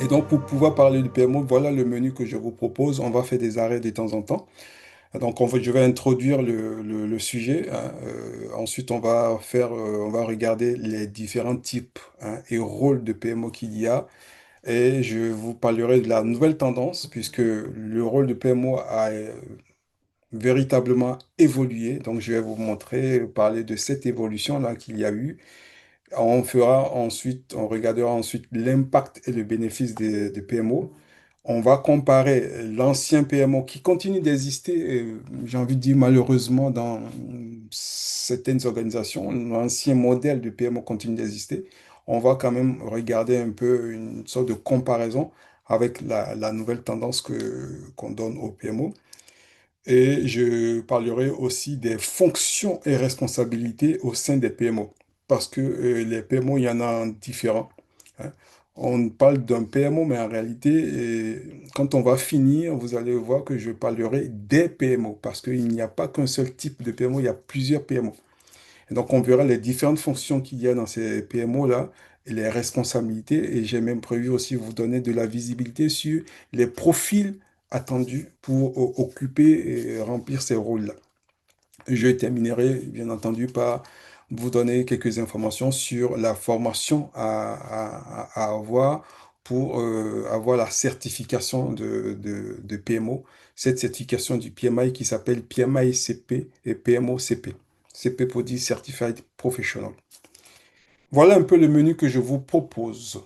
Et donc, pour pouvoir parler de PMO, voilà le menu que je vous propose. On va faire des arrêts de temps en temps. Donc, je vais introduire le sujet, hein. Ensuite, on va regarder les différents types, hein, et rôles de PMO qu'il y a. Et je vous parlerai de la nouvelle tendance, puisque le rôle de PMO a véritablement évolué. Donc, je vais vous montrer, parler de cette évolution-là qu'il y a eu. On regardera ensuite l'impact et le bénéfice des PMO. On va comparer l'ancien PMO qui continue d'exister, j'ai envie de dire malheureusement dans certaines organisations, l'ancien modèle de PMO continue d'exister. On va quand même regarder un peu une sorte de comparaison avec la nouvelle tendance qu'on donne au PMO. Et je parlerai aussi des fonctions et responsabilités au sein des PMO. Parce que les PMO, il y en a différents, hein. On parle d'un PMO, mais en réalité, quand on va finir, vous allez voir que je parlerai des PMO. Parce qu'il n'y a pas qu'un seul type de PMO, il y a plusieurs PMO. Et donc, on verra les différentes fonctions qu'il y a dans ces PMO-là et les responsabilités. Et j'ai même prévu aussi vous donner de la visibilité sur les profils attendus pour occuper et remplir ces rôles-là. Je terminerai, bien entendu, par vous donner quelques informations sur la formation à avoir pour avoir la certification de PMO, cette certification du PMI qui s'appelle PMI CP et PMO CP. CP pour dire Certified Professional. Voilà un peu le menu que je vous propose.